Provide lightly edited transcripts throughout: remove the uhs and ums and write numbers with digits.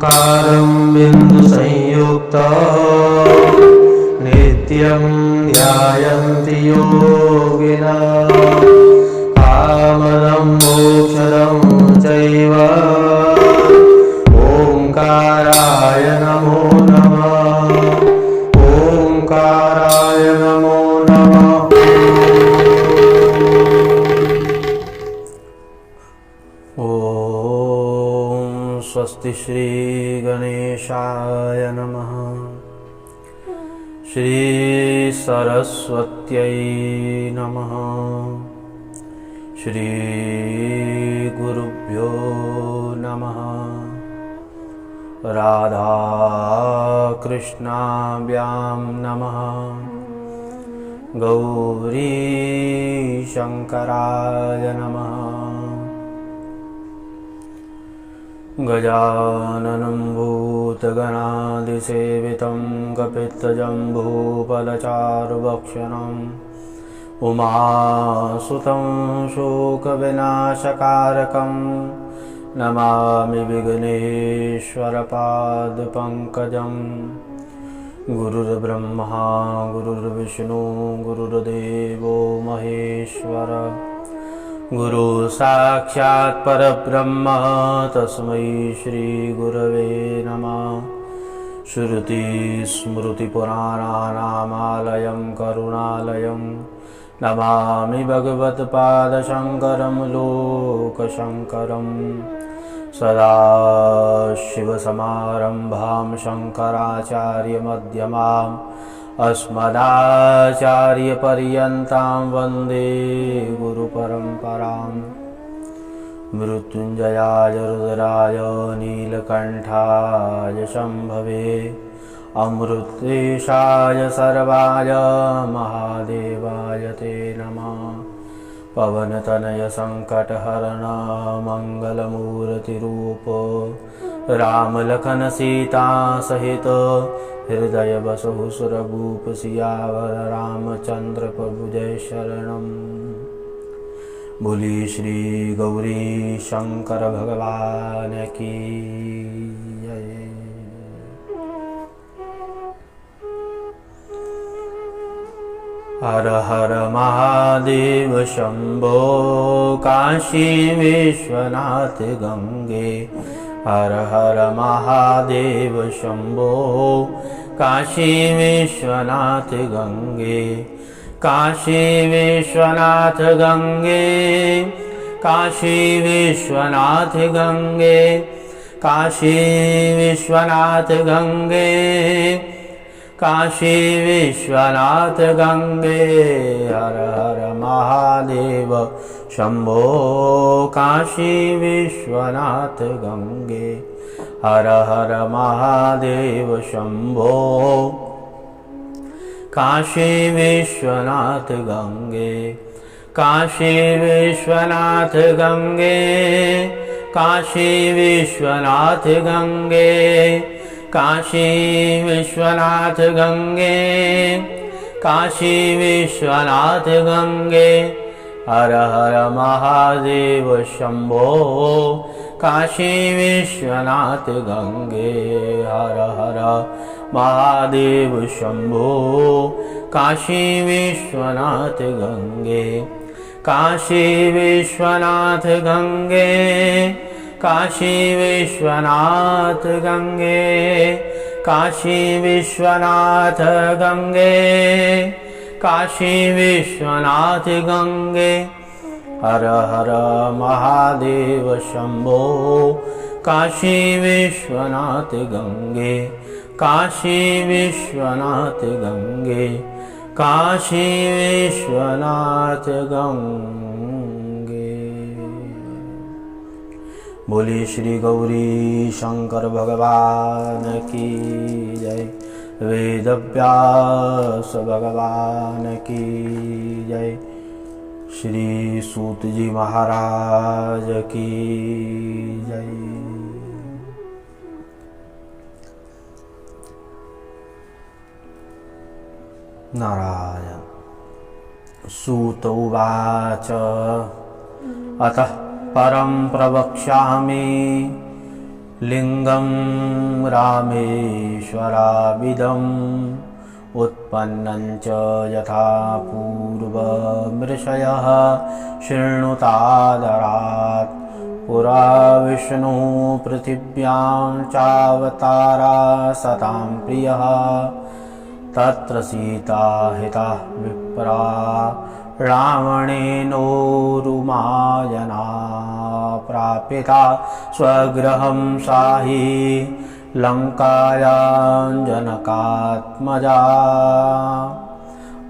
ओंकारं बिन्दुसंयुक्तं नित्यं ध्यायन्ति योगिनः कामदं मोक्षदं चैव ओंकाराय नमो नमः। ओंकाराय नमो नमः। ओम स्वस्ति श्री गणेशाय नमः। श्री सरस्वत्यै नमः। श्री गुरुभ्यो नमः। राधा कृष्णाभ्यां नमः। गौरी शंकराय नमः। गजाननं भूतगणादिसेवितं कपित्थजम्बूफलचारुभक्षणम् उमासुतं शोकविनाशकारकं नमामि विघ्नेश्वरपादपङ्कजं। गुरुर्ब्रह्मा गुरुर्विष्णु गुरुर्देवो महेश्वर गुरु साक्षात् परब्रह्म तस्मै श्री गुरवे नमः। श्रुतिस्मृतिपुराणानामालयं करुणालयं नमामि भगवत्पादशङ्करं लोकशङ्करं। सदाशिवसमारम्भां शङ्कराचार्यमध्यमाम् अस्मदाचार्यपर्यन्तां वन्दे गुरुपरम्पराम्। मृत्युञ्जयाय रुद्राय नीलकण्ठाय शम्भवे अमृतेशाय सर्वाय महादेवाय ते नमः। पवनतनय संकटहरण मंगलमूर्तिरूप रामलखन सीता सहित हृदय बसहु सुरभूप सियावर रामचंद्र प्रभु जय शरणम। बोली श्री गौरी शंकर भगवान की जय। हर हर महादेव शंभो काशी विश्वनाथ गंगे। हर हर महादेव शंभो काशी विश्वनाथ गंगे। काशी विश्वनाथ गंगे। काशी विश्वनाथ गंगे। काशी विश्वनाथ गंगे। काशी विश्वनाथ गंगे। हर हर महादेव शंभो काशी विश्वनाथ गंगे। हर हर महादेव शंभो काशी विश्वनाथ गंगे। काशी विश्वनाथ गंगे। काशी विश्वनाथ गंगे। काशी विश्वनाथ गंगे। काशी विश्वनाथ गंगे। हर हर महादेव शंभो काशी विश्वनाथ गंगे। हर हर महादेव शंभो काशी विश्वनाथ गंगे। काशी विश्वनाथ गंगे। काशी विश्वनाथ गंगे। काशी विश्वनाथ गंगे। काशी विश्वनाथ गंगे। हर हर महादेव शंभो काशी विश्वनाथ गंगे। काशी विश्वनाथ गंगे। काशी विश्वनाथ गंगे। बोली श्री गौरी शंकर भगवान की जय। वेदव्यास भगवान की जय। श्री सूत जी महाराज की जय। नारायण। सूत उवाच अतः परं प्रवक्ष्यामि लिंगं रामेश्वराभिदम् उत्पन्नं च यथा पूर्वमृषयः शृणुतादरात् पुरा विष्णुः पृथिव्यां चावतारा सतां प्रियः तत्र सीता हिता विप्रा रावणेनोरुमायना प्रापिता स्वगृहं साहि लङ्कायां जनकात्मजा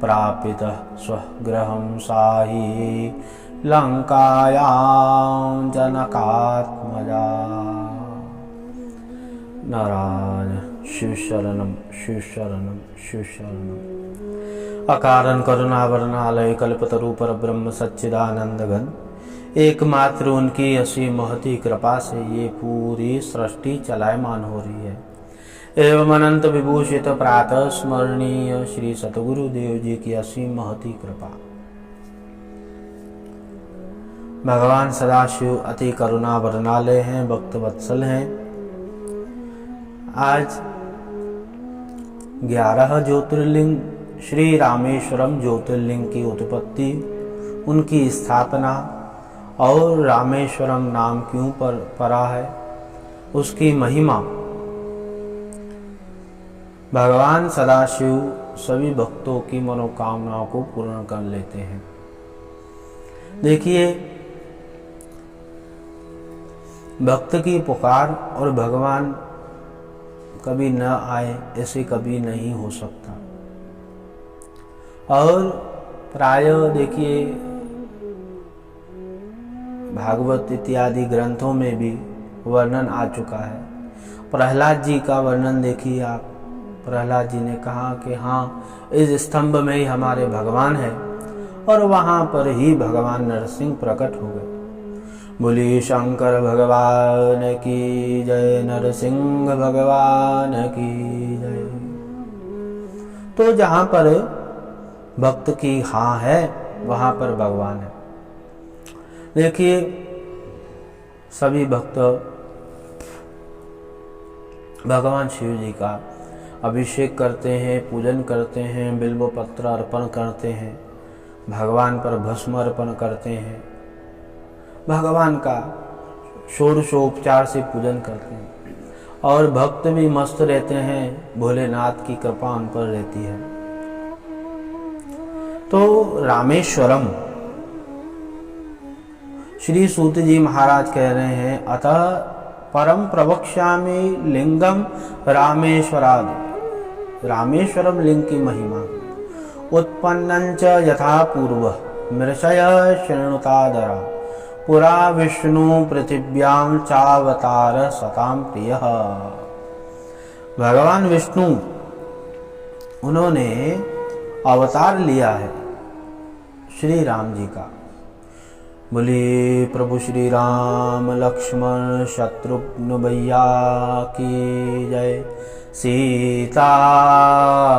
प्रापितः स्वगृहं साहि लङ्कायां जनकात्मजा। नारायण शिव शरणम शिव शरणम शिव शरणम। अकारण करुणावरणालय कल्पतरु पर ब्रह्म सच्चिदानंद घन एकमात्र उनकी असीम महती कृपा से ये पूरी सृष्टि चलायमान हो रही है। एवं अनंत विभूषित प्रातः स्मरणीय श्री सतगुरु देव जी की असीम महती कृपा। भगवान सदाशिव अति करुणा वरणालय हैं, भक्त वत्सल हैं। आज 11 ज्योतिर्लिंग श्री रामेश्वरम ज्योतिर्लिंग की उत्पत्ति, उनकी स्थापना और रामेश्वरम नाम क्यों पड़ा है, उसकी महिमा। भगवान सदाशिव सभी भक्तों की मनोकामनाओं को पूर्ण कर लेते हैं। देखिए, भक्त की पुकार और भगवान कभी न आए ऐसे कभी नहीं हो सकता। और प्राय देखिए, भागवत इत्यादि ग्रंथों में भी वर्णन आ चुका है। प्रहलाद जी का वर्णन देखिए आप। प्रहलाद जी ने कहा कि हाँ, इस स्तंभ में ही हमारे भगवान है, और वहां पर ही भगवान नरसिंह प्रकट हो गए। बोली शंकर भगवान की जय, नरसिंह भगवान की जय। तो जहां पर भक्त की हाँ है, वहां पर भगवान है। देखिए, सभी भक्त भगवान शिव जी का अभिषेक करते हैं, पूजन करते हैं, बिल्व पत्र अर्पण करते हैं, भगवान पर भस्म अर्पण करते हैं, भगवान का षोडशोपचार से पूजन करते हैं। और भक्त भी मस्त रहते हैं, भोलेनाथ की कृपा उन पर रहती है। तो रामेश्वरम, श्री सूत जी महाराज कह रहे हैं, अतः परम प्रवक्ष्यामि लिंगम रामेश्वरादि। रामेश्वरम लिंग की महिमा। उत्पन्नंच यथा पूर्व मृषय शृणुतादरा पुरा विष्णु पृथिव्यां चावतार सतां प्रियः। भगवान विष्णु, उन्होंने अवतार लिया है श्री राम जी का। बोले प्रभु श्री राम लक्ष्मण शत्रुघ्न भैया की जय, सीता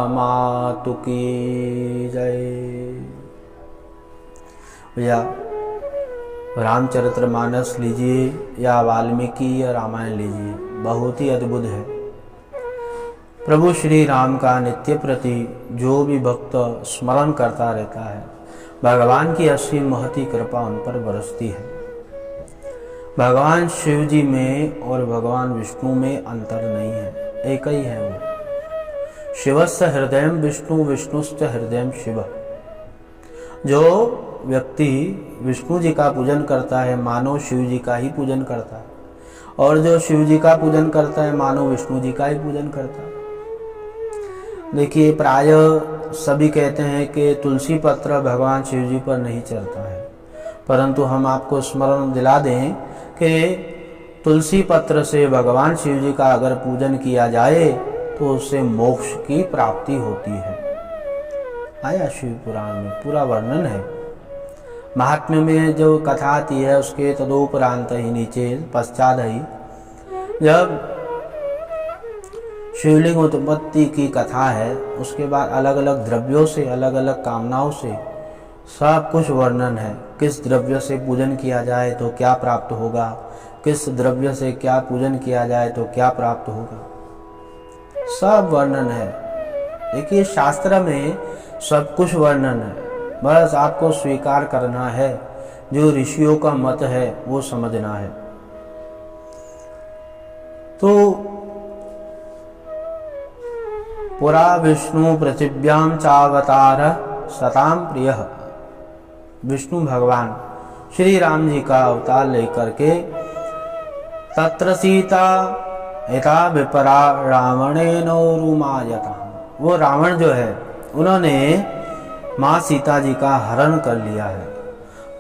मातु की जय। भैया, रामचरितमानस लीजिए या वाल्मीकि या रामायण लीजिए, बहुत ही अद्भुत है। प्रभु श्री राम का नित्य प्रति जो भी भक्त स्मरण करता रहता है, भगवान की असीम महती कृपा उन पर बरसती है। भगवान शिव जी में और भगवान विष्णु में अंतर नहीं है, एक ही है वो। शिवस्य हृदयं विष्णु, विष्णुश्च हृदयं शिव। जो व्यक्ति विष्णु जी का पूजन करता है, मानो शिव जी का ही पूजन करता है, और जो शिव जी का पूजन करता है, मानो विष्णु जी का ही पूजन करता है। देखिए, प्राय सभी कहते हैं कि तुलसी पत्र भगवान शिव जी पर नहीं चढ़ता है, परंतु हम आपको स्मरण दिला दें कि तुलसी पत्र से भगवान शिव जी का अगर पूजन किया जाए तो उससे मोक्ष की प्राप्ति होती है। आया शिव पुराण में पूरा वर्णन है। महात्म्य में जो कथा आती है उसके तदोपरांत ही, नीचे पश्चात ही, जब शिवलिंग उत्पत्ति की कथा है, उसके बाद अलग अलग द्रव्यों से, अलग अलग कामनाओं से सब कुछ वर्णन है। किस द्रव्य से पूजन किया जाए तो क्या प्राप्त होगा, किस द्रव्य से क्या पूजन किया जाए तो क्या प्राप्त होगा, सब वर्णन है। देखिए शास्त्र में सब कुछ वर्णन है, बस आपको स्वीकार करना है, जो ऋषियों का मत है वो समझना है। तो पुरा विष्णु पृथिव्याम चावतार सताम प्रिय, विष्णु भगवान श्री राम जी का अवतार लेकर के तत्र सीता एता विपरा रावणेन रुमायता, वो रावण जो है उन्होंने माँ सीता जी का हरण कर लिया है।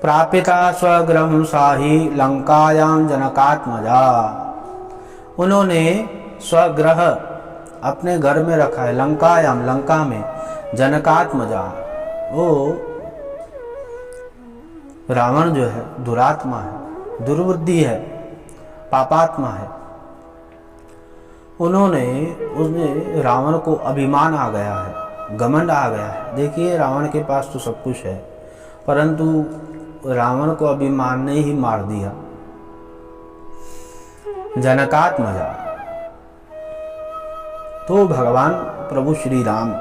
प्रापिता स्वगृहं साहि लंकायाम जनकात्मजा, उन्होंने स्वगृह अपने घर में रखा है, लंकायाम लंका में, जनकात्मजा, वो रावण जो है दुरात्मा है, दुर्बुद्धि है, पापात्मा है। उसने रावण को अभिमान आ गया है, घमंड आ गया है। देखिए रावण के पास तो सब कुछ है, परंतु रावण को अभिमान ने ही मार दिया। जनकात्मजा, तो भगवान प्रभु श्री राम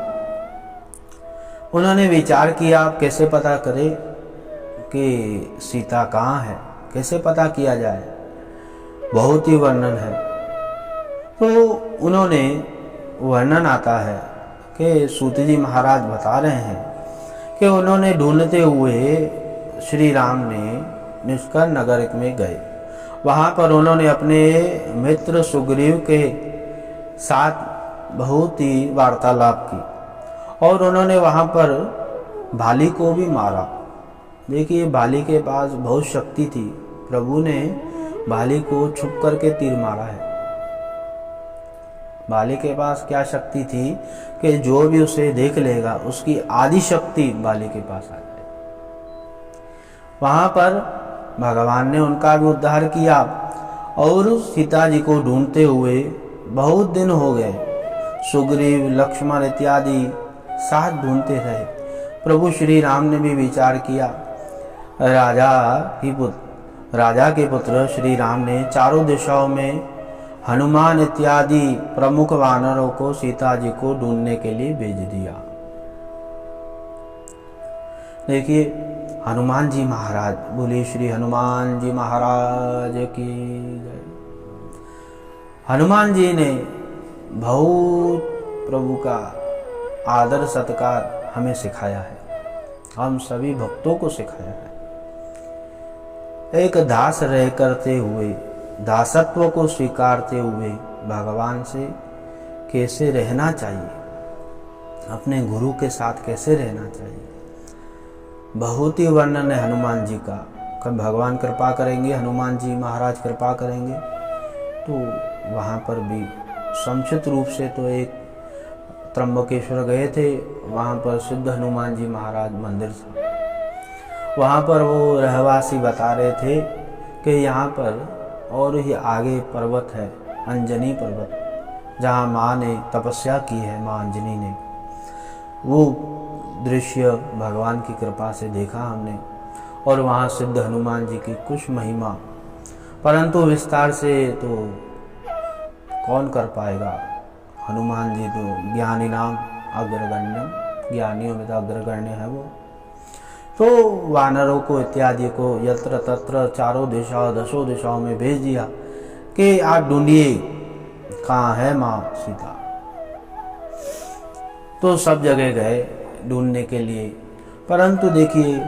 उन्होंने विचार किया कैसे पता करे कि सीता कहाँ है, कैसे पता किया जाए, बहुत ही वर्णन है। तो उन्होंने वर्णन आता है कि सूत जी महाराज बता रहे हैं कि उन्होंने ढूंढते हुए श्री राम ने निष्कर नगर में गए। वहाँ पर उन्होंने अपने मित्र सुग्रीव के साथ बहुत ही वार्तालाप की और उन्होंने वहाँ पर भाली को भी मारा। देखिए भाली के पास बहुत शक्ति थी, प्रभु ने भाली को छुप करके तीर मारा है। भाली के पास क्या शक्ति थी कि जो भी उसे देख लेगा उसकी आदि शक्ति भाली के पास आ जाए। वहां पर भगवान ने उनका भी उद्धार किया और सीता जी को ढूंढते हुए बहुत दिन हो गए। सुग्रीव लक्ष्मण इत्यादि साथ ढूंढते रहे। प्रभु श्री राम ने भी विचार किया। राजा के पुत्र श्री राम ने चारों दिशाओं में हनुमान इत्यादि प्रमुख वानरों को सीता जी को ढूंढने के लिए भेज दिया। देखिए हनुमान जी महाराज, बोलिए श्री हनुमान जी महाराज की जय। हनुमान जी ने बहुत प्रभु का आदर सत्कार हमें सिखाया है, हम सभी भक्तों को सिखाया है। एक दास रह करते हुए, दासत्व को स्वीकारते हुए भगवान से कैसे रहना चाहिए, अपने गुरु के साथ कैसे रहना चाहिए, बहुत ही वर्णन है हनुमान जी का। कब भगवान कृपा करेंगे, हनुमान जी महाराज कृपा करेंगे तो वहाँ पर भी संक्षिप्त रूप से तो एक त्र्यंबकेश्वर गए थे, वहाँ पर सिद्ध हनुमान जी महाराज मंदिर था। वहाँ पर वो रहवासी बता रहे थे कि यहाँ पर और ही आगे पर्वत है, अंजनी पर्वत, जहाँ माँ ने तपस्या की है, माँ अंजनी ने। वो दृश्य भगवान की कृपा से देखा हमने और वहाँ सिद्ध हनुमान जी की कुछ महिमा, परंतु विस्तार से तो कौन कर पाएगा। हनुमान जी तो ज्ञानी नाम अग्रगण्य, ज्ञानियों में तो अग्रगण्य है वो। तो वानरों को इत्यादि को यत्र तत्र चारों दिशाओं दसों दिशाओं में भेज दिया कि आप ढूंढिए कहाँ है माँ सीता। तो सब जगह गए ढूंढने के लिए, परंतु देखिए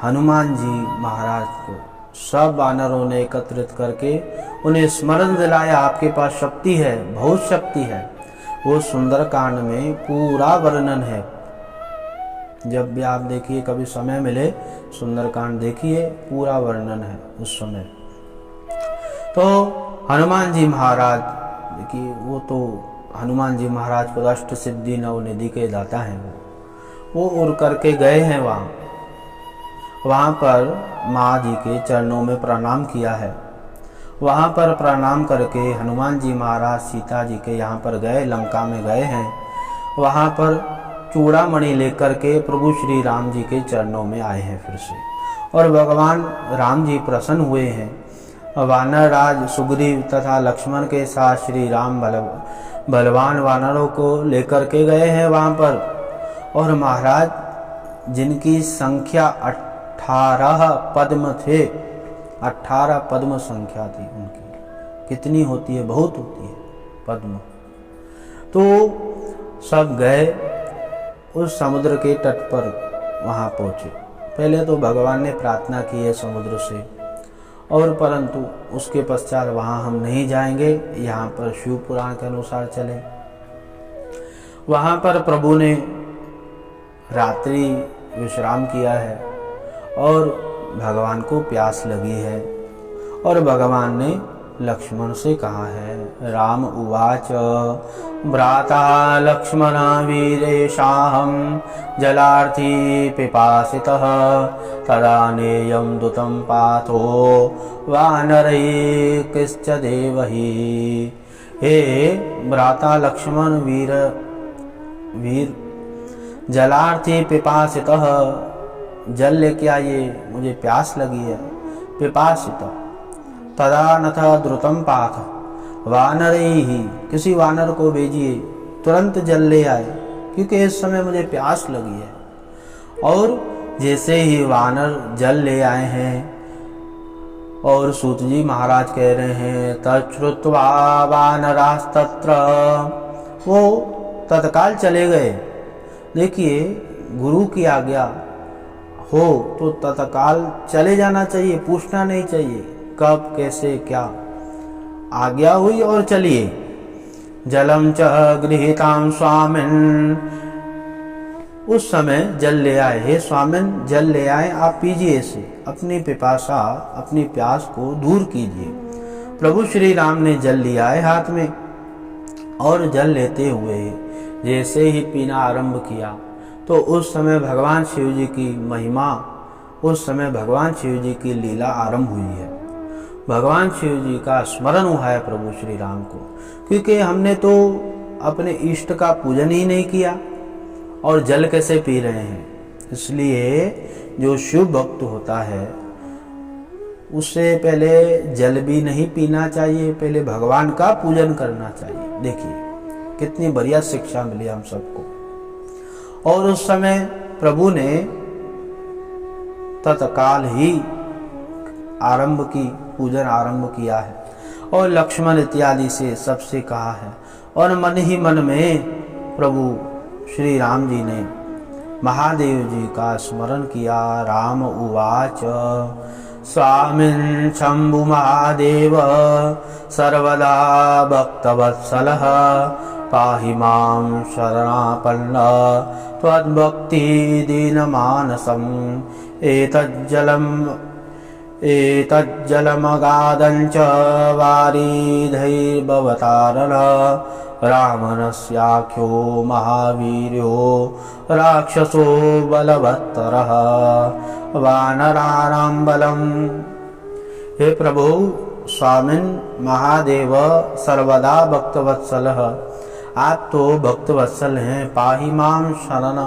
हनुमान जी महाराज को सब वानरों ने एकत्रित करके उन्हें स्मरण दिलाया, आपके पास शक्ति है, बहुत शक्ति है। वो सुंदरकांड में पूरा वर्णन है। जब भी आप देखिए, कभी समय मिले सुंदरकांड देखिए, पूरा वर्णन है उस समय। तो हनुमान जी महाराज देखिए, वो तो हनुमान जी महाराज को अष्ट सिद्धि नवनिधि के दाता हैं। वो उड़ करके गए हैं वहाँ पर माँ जी के चरणों में प्रणाम किया है। वहाँ पर प्रणाम करके हनुमान जी महाराज सीता जी के यहाँ पर गए, लंका में गए हैं। वहाँ पर चूड़ामणि लेकर के प्रभु श्री राम जी के चरणों में आए हैं फिर से, और भगवान राम जी प्रसन्न हुए हैं। वानर राज सुग्रीव तथा लक्ष्मण के साथ श्री राम बलवान वानरों को लेकर के गए हैं वहां पर। और महाराज जिनकी संख्या 18 पद्म थे, 18 पद्म संख्या थी उनकी। कितनी होती है? बहुत होती है पद्म। तो सब गए उस समुद्र के तट पर, वहां पहुंचे। पहले तो भगवान ने प्रार्थना की है समुद्र से, और परंतु उसके पश्चात वहां हम नहीं जाएंगे, यहाँ पर शिव पुराण के अनुसार चले। वहां पर प्रभु ने रात्रि विश्राम किया है और भगवान को प्यास लगी है, और भगवान ने लक्ष्मण से कहा है। राम उवाच भ्राता लक्ष्मण वीरेशाहं जलार्थी पिपासितः तदा नेयं दूतं पाथो वानरैकिश्च देवहि। हे भ्राता लक्ष्मण वीर जलार्थी पिपासितः, जल लेके आइए, मुझे प्यास लगी है। पिपासित तदा नथ द्रुतम पाथ वानरैहि, किसी वानर को भेजिए तुरंत जल ले आए, क्योंकि इस समय मुझे प्यास लगी है। और जैसे ही वानर जल ले आए हैं, और सूत जी महाराज कह रहे हैं तच्छ्रुत्वा वानरास्तत्र, वो तत्काल चले गए। देखिए गुरु की आज्ञा हो तो तत्काल चले जाना चाहिए, पूछना नहीं चाहिए कब कैसे क्या। आज्ञा हुई और चलिए। जलम च गृहीतां स्वामिन्, उस समय जल ले आए। हे स्वामिन जल ले आए, आप पीजिए इसे, अपनी पिपासा अपनी प्यास को दूर कीजिए। प्रभु श्री राम ने जल लिया है हाथ में, और जल लेते हुए जैसे ही पीना आरंभ किया तो उस समय भगवान शिव जी की महिमा, उस समय भगवान शिव जी की लीला आरंभ हुई है। भगवान शिव जी का स्मरण हुआ है प्रभु श्री राम को, क्योंकि हमने तो अपने इष्ट का पूजन ही नहीं किया, और जल कैसे पी रहे हैं। इसलिए जो शिव भक्त होता है उससे पहले जल भी नहीं पीना चाहिए, पहले भगवान का पूजन करना चाहिए। देखिए कितनी बढ़िया शिक्षा मिली हम सबको। और उस समय प्रभु ने तत्काल ही पूजन आरंभ किया है, और लक्ष्मण इत्यादि से सबसे कहा है। और मन ही मन में प्रभु श्री राम जी ने महादेव जी का स्मरण किया। राम उवाच स्वामिन् शंभु महादेव सर्वदा भक्तवत्सलः पाहि मां शरणापन्न त्वद्भक्ति दीनमानसम् एतज्जलमगाधं च वारिधैर्भवतारण रावणस्याख्यो महावीर्यो राक्षसो बलवत्तरः वानराणां बलम्। हे प्रभु स्वामिन् महादेव सर्वदा भक्तवत्सलः, आप तो भक्तवत्सल हैं। पाहि मां शरण,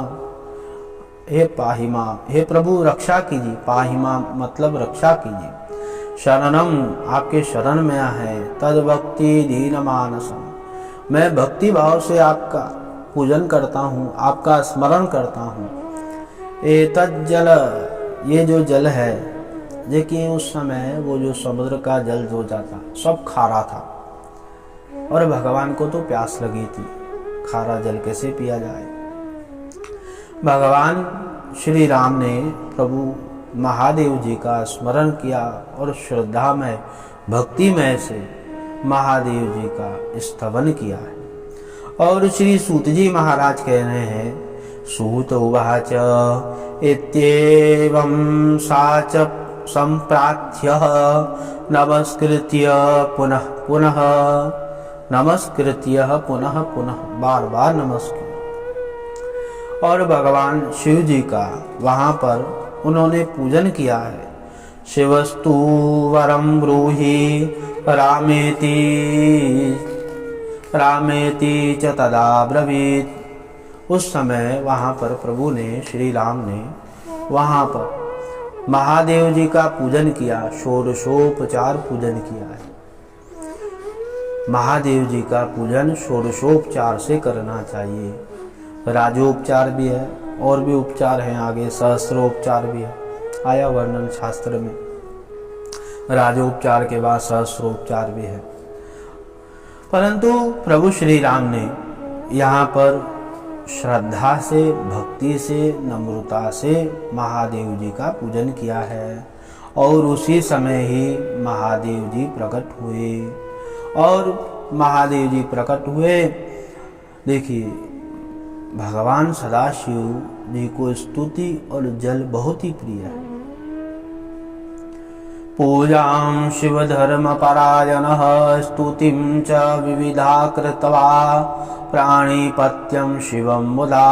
हे पाहि मां, हे प्रभु रक्षा कीजिए। पाहि मां मतलब रक्षा कीजिए। शरणम आपके शरण में है। तद भक्ति दीन मानसम, मैं भक्ति भाव से आपका पूजन करता हूँ, आपका स्मरण करता हूँ। एतत् जल, ये जो जल है, देखिए उस समय वो जो समुद्र का जल जो जाता सब खारा था, और भगवान को तो प्यास लगी थी, खारा जल कैसे पिया जाए। भगवान श्री राम ने प्रभु महादेव जी का स्मरण किया और श्रद्धामय भक्तिमय से महादेव जी का स्तवन किया है। और श्री सूत जी महाराज कह रहे हैं सूत उवाच इत्येवं साच संप्रार्थ्य नमस्कृत्य पुनः पुनः, नमस्कृत्य पुनः पुनः, बार बार नमस्कृत। और भगवान शिव जी का वहां पर उन्होंने पूजन किया है। शिवस्तु वरम ब्रूहि रामेति रामेति च तदा ब्रवीत। उस समय वहां पर प्रभु ने, श्री राम ने वहां पर महादेव जी का पूजन किया, षोडशोपचार पूजन किया है। महादेव जी का पूजन षोडशोपचार से करना चाहिए। राजोपचार भी है और भी उपचार हैं, आगे सहस्त्रोपचार भी है, आया वर्णन शास्त्र में। राजोपचार के बाद सहस्त्रोपचार भी है। परंतु प्रभु श्री राम ने यहाँ पर श्रद्धा से, भक्ति से, नम्रता से महादेव जी का पूजन किया है और उसी समय ही महादेव जी प्रकट हुए। और महादेव जी प्रकट हुए, देखिए भगवान सदाशिव जी को स्तुति और जल बहुत ही प्रिय है। पूजां शिव धर्म परायणः स्तुतिं च विविधा कृत्वा प्राणिपत्यं शिवं मुदा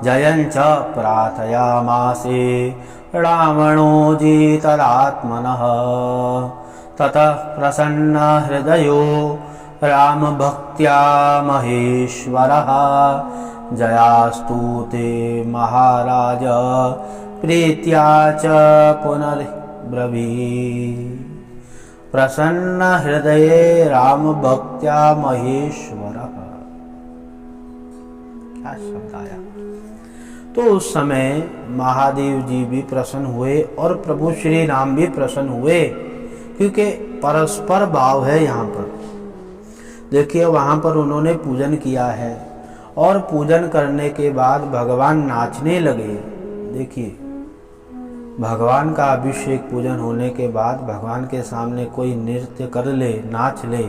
जयं च प्रार्थयामासे रावणो जितरात्मनः। ततः प्रसन्न हृदयो राम भक्त्या महेश्वरः जयास्तु ते महाराज प्रीत्या च पुनर्ब्रवी। प्रसन्न हृदये राम भक्त्या महेश्वरः, क्या शब्द आया। तो उस समय महादेव जी भी प्रसन्न हुए और प्रभु श्री राम भी प्रसन्न हुए, क्योंकि परस्पर भाव है। यहाँ पर देखिए, वहां पर उन्होंने पूजन किया है और पूजन करने के बाद भगवान नाचने लगे। देखिए, भगवान का अभिषेक पूजन होने के बाद भगवान के सामने कोई नृत्य कर ले, नाच ले,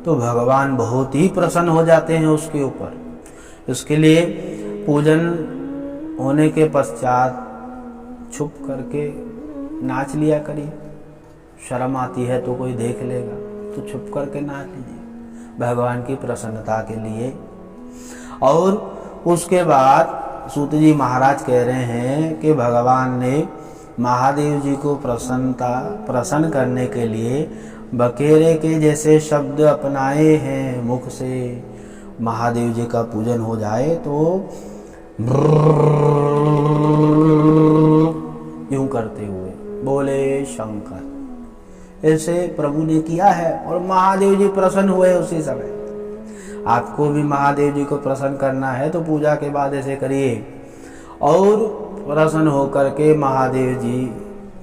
तो भगवान बहुत ही प्रसन्न हो जाते हैं उसके ऊपर। इसके लिए पूजन होने के पश्चात छुप करके नाच लिया करिए। शर्म आती है तो कोई देख लेगा, तो छुप करके नाच लीजिए भगवान की प्रसन्नता के लिए। और उसके बाद सूत जी महाराज कह रहे हैं कि भगवान ने महादेव जी को प्रसन्न करने के लिए बकेरे के जैसे शब्द अपनाए हैं मुख से। महादेव जी का पूजन हो जाए तो यूं करते हुए बोले शंकर, ऐसे प्रभु ने किया है और महादेव जी प्रसन्न हुए उसी समय। आपको भी महादेव जी को प्रसन्न करना है तो पूजा के बाद ऐसे करिए। और प्रसन्न होकर के महादेव जी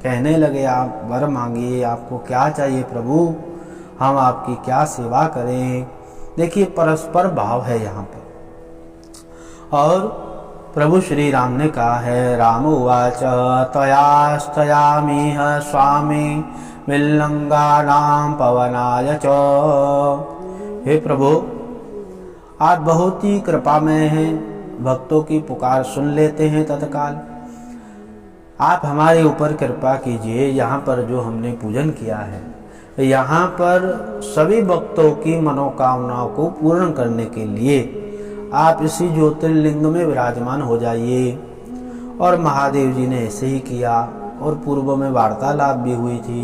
कहने लगे, आप वर मांगिए, आपको क्या चाहिए प्रभु, हम आपकी क्या सेवा करें। देखिए, परस्पर भाव है यहाँ पर। और प्रभु श्री राम ने कहा है, राम उवाच तयास्तयामिह स्वामी विल्लंगानां पवनाय च। हे प्रभु, आप बहुत ही कृपामय हैं, भक्तों की पुकार सुन लेते हैं तत्काल। आप हमारे ऊपर कृपा कीजिए। यहाँ पर जो हमने पूजन किया है, यहाँ पर सभी भक्तों की मनोकामनाओं को पूर्ण करने के लिए आप इसी ज्योतिर्लिंग में विराजमान हो जाइए। और महादेव जी ने ऐसे ही किया। और पूर्व में वार्तालाप भी हुई थी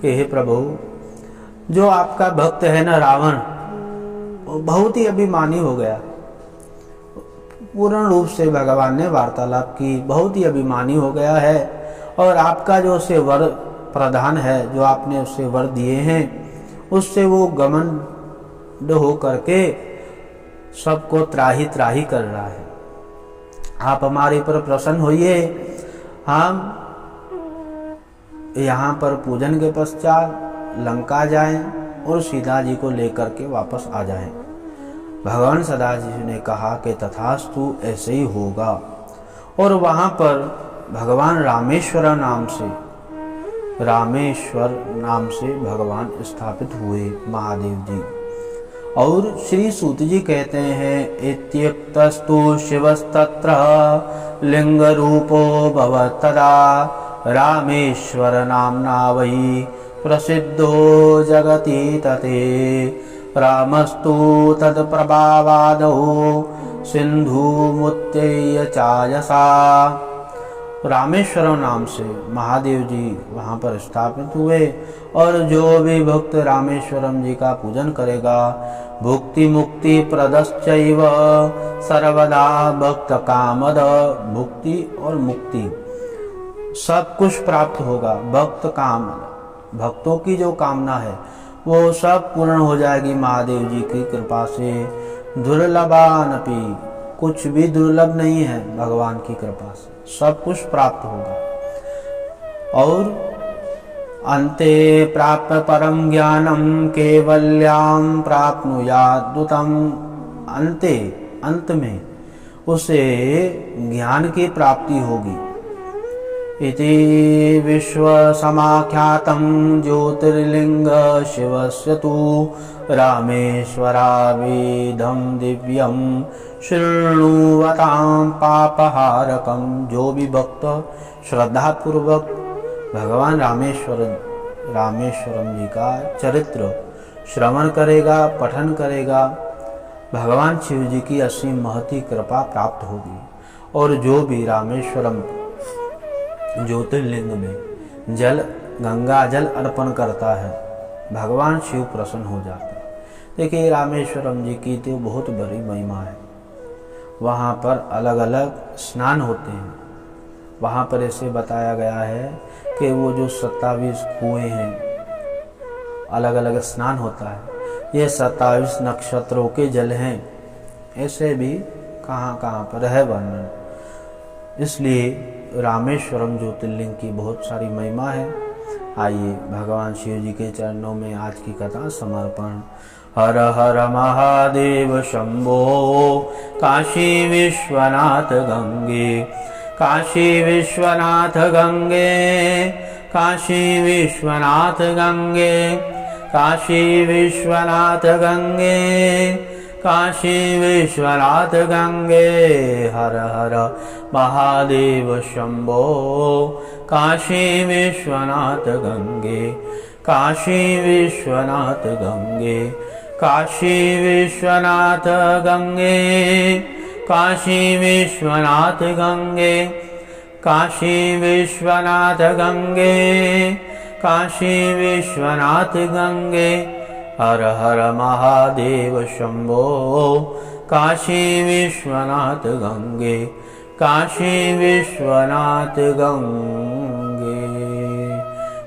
कि हे प्रभु, जो आपका भक्त है ना रावण, वो बहुत ही अभिमानी हो गया। पूर्ण रूप से भगवान ने वार्तालाप की, बहुत ही अभिमानी हो गया है। और आपका जो उसे वर प्रदान है, जो आपने उसे वर दिए हैं, उससे वो घमंड हो करके सबको त्राही त्राही कर रहा है। आप हमारे पर प्रसन्न होइए। हम यहाँ पर पूजन के पश्चात लंका जाएं और सीता जी को लेकर के वापस आ जाएं। भगवान सदाशिव ने कहा कि तथास्तु, ऐसे ही होगा। और वहाँ पर भगवान रामेश्वर नाम से भगवान स्थापित हुए महादेव जी। और श्री सूत जी कहते हैं, इत्युक्तस्तु शिवस्तत्र लिंग रूपो भवत्तदा रामेश्वर नाम्ना वै प्रसिद्धो जगति तते। रामस्तु तत्प्रभावादौ सिंधुमुत्तैय चायसा। रामेश्वरम नाम से महादेव जी वहाँ पर स्थापित हुए। और जो भी भक्त रामेश्वरम जी का पूजन करेगा, भुक्ति मुक्ति प्रदश्चैव सर्वदा भक्त कामद। भुक्ति और मुक्ति सब कुछ प्राप्त होगा। भक्त कामना, भक्तों की जो कामना है वो सब पूर्ण हो जाएगी महादेव जी की कृपा से। दुर्लभानपि, कुछ भी दुर्लभ नहीं है भगवान की कृपा से, सब कुछ प्राप्त होगा। और अन्ते प्राप्त परम ज्ञानम केवल्याम प्राप्नुयाद्भुतम, अन्ते, अंत में उसे ज्ञान की प्राप्ति होगी। इति विश्व समाख्यातं ज्योतिर्लिंग शिवस्य तु रामेश्वरावेदं दिव्यं शृणुवतां पापहारकं। जो भी भक्त श्रद्धा पूर्वक भगवान रामेश्वरम जी का चरित्र श्रवण करेगा, पठन करेगा, भगवान शिव जी की असीम महती कृपा प्राप्त होगी। और जो भी रामेश्वरम ज्योतिर्लिंग में जल, गंगा जल अर्पण करता है, भगवान शिव प्रसन्न हो जाते हैं। देखिए रामेश्वरम जी की तो बहुत बड़ी महिमा है। वहाँ पर अलग अलग स्नान होते हैं। वहाँ पर ऐसे बताया गया है कि वो जो 27 कुएं हैं, अलग अलग स्नान होता है। ये 27 नक्षत्रों के जल हैं। ऐसे भी कहाँ कहाँ पर है वर्णन। इसलिए रामेश्वरम ज्योतिर्लिंग की बहुत सारी महिमा है। आइए भगवान शिव जी के चरणों में आज की कथा समर्पण। हर हर महादेव शंभो, काशी विश्वनाथ गंगे, काशी विश्वनाथ गंगे, काशी विश्वनाथ गंगे, काशी विश्वनाथ गंगे, काशी विश्वनाथ गंगे। हर हर महादेव शंभो, काशी विश्वनाथ गंगे, काशी विश्वनाथ गंगे, काशी विश्वनाथ गंगे, काशी विश्वनाथ गंगे, काशी विश्वनाथ गंगे, काशी विश्वनाथ गंगे। हर हर महादेव शंभो, काशी विश्वनाथ गंगे, काशी विश्वनाथ गंगे।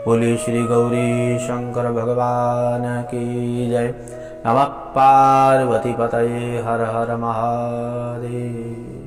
बोले श्री गौरी शंकर भगवान की जय। नमः पार्वती पतये। हर हर महादेव।